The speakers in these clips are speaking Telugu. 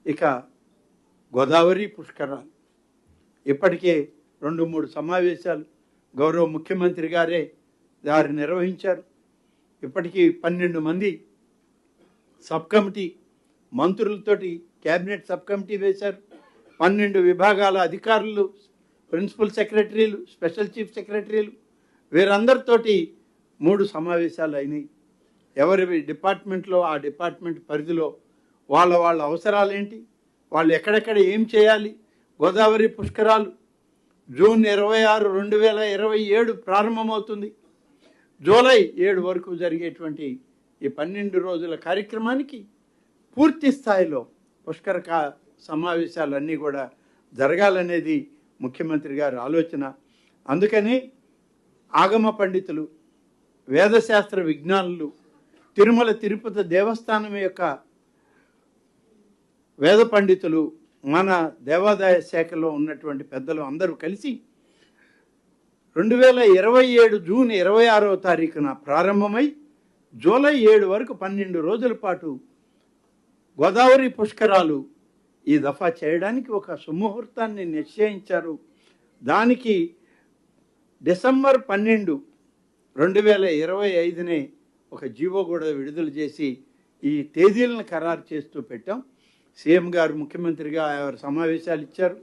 ఇక గోదావరి పుష్కరాలు ఇప్పటికే 2-3 సమావేశాలు గౌరవ ముఖ్యమంత్రి గారే వారు నిర్వహించారు. ఇప్పటికీ 12 మంది సబ్ కమిటీ మంత్రులతోటి క్యాబినెట్ సబ్ కమిటీ వేశారు. 12 విభాగాల అధికారులు, ప్రిన్సిపల్ సెక్రటరీలు, స్పెషల్ చీఫ్ సెక్రటరీలు వీరందరితోటి 3 సమావేశాలు అయినాయి. ఎవరి డిపార్ట్మెంట్లో ఆ డిపార్ట్మెంట్ పరిధిలో వాళ్ళ అవసరాలు ఏంటి, వాళ్ళు ఎక్కడెక్కడ ఏం చేయాలి. గోదావరి పుష్కరాలు జూన్ 26, 2027 ప్రారంభమవుతుంది. జూలై 7 వరకు జరిగేటువంటి ఈ 12 రోజుల కార్యక్రమానికి పూర్తి స్థాయిలో పుష్కర సమావేశాలన్నీ కూడా జరగాలనేది ముఖ్యమంత్రి గారి ఆలోచన. అందుకని ఆగమ పండితులు, వేదశాస్త్ర విజ్ఞానులు, తిరుమల తిరుపతి దేవస్థానం యొక్క వేద పండితులు, మన దేవాదాయ శాఖలో ఉన్నటువంటి పెద్దలు అందరూ కలిసి 2027 జూన్ 26వ తారీఖున ప్రారంభమై జూలై 7 వరకు 12 రోజుల పాటు గోదావరి పుష్కరాలు ఈ దఫా చేయడానికి ఒక సుముహూర్తాన్ని నిశ్చయించారు. దానికి డిసెంబర్ 12, 2025నే ఒక జీవో కూడా విడుదల చేసి ఈ తేదీలను ఖరారు చేస్తూ పెట్టాం. సీఎం గారు ముఖ్యమంత్రిగా వారు సమావేశాలు ఇచ్చారు,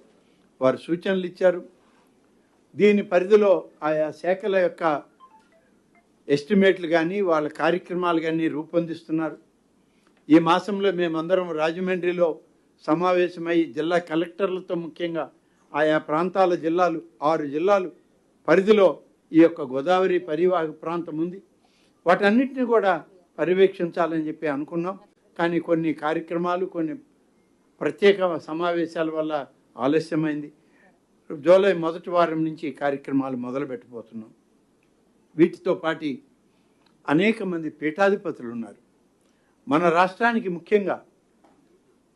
వారు సూచనలు ఇచ్చారు. దీని పరిధిలో ఆయా శాఖల యొక్క ఎస్టిమేట్లు కానీ వాళ్ళ కార్యక్రమాలు కానీ రూపొందిస్తున్నారు. ఈ మాసంలో మేమందరం రాజమండ్రిలో సమావేశమై జిల్లా కలెక్టర్లతో, ముఖ్యంగా ఆయా ప్రాంతాల జిల్లాలు 6 జిల్లాలు పరిధిలో ఈ యొక్క గోదావరి పరివాహక ప్రాంతం ఉంది. వాటన్నిటిని కూడా పర్యవేక్షించాలని చెప్పి అనుకున్నాం. కానీ కొన్ని కార్యక్రమాలు, కొన్ని ప్రత్యేక సమావేశాల వల్ల ఆలస్యమైంది. జూలై మొదటి వారం నుంచి కార్యక్రమాలు మొదలు పెట్టబోతున్నాం. వీటితో పాటు అనేక మంది పీఠాధిపతులు ఉన్నారు. మన రాష్ట్రానికి, ముఖ్యంగా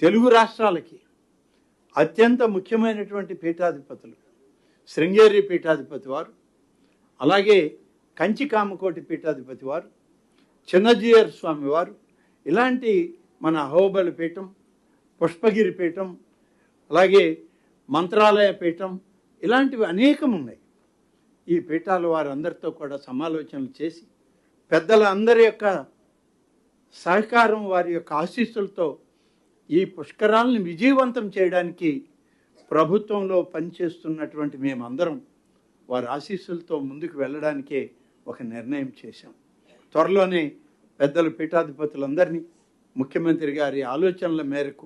తెలుగు రాష్ట్రాలకి అత్యంత ముఖ్యమైనటువంటి పీఠాధిపతులు శృంగేరి పీఠాధిపతి వారు, అలాగే కంచి కామకోటి పీఠాధిపతి వారు, చిన్నజీయర్ స్వామి వారు, ఇలాంటి మన అహోబలి పీఠం, పుష్పగిరి పీఠం, అలాగే మంత్రాలయ పీఠం, ఇలాంటివి అనేకం ఉన్నాయి. ఈ పీఠాల వారందరితో కూడా సమాలోచనలు చేసి పెద్దల అందరి యొక్క సహకారం, వారి యొక్క ఆశీస్సులతో ఈ పుష్కరాలను విజయవంతం చేయడానికి ప్రభుత్వంలో పనిచేస్తున్నటువంటి మేమందరం వారి ఆశీస్సులతో ముందుకు వెళ్ళడానికే ఒక నిర్ణయం చేశాం. త్వరలోనే పెద్దల పీఠాధిపతులందరినీ ముఖ్యమంత్రి గారి ఆలోచనల మేరకు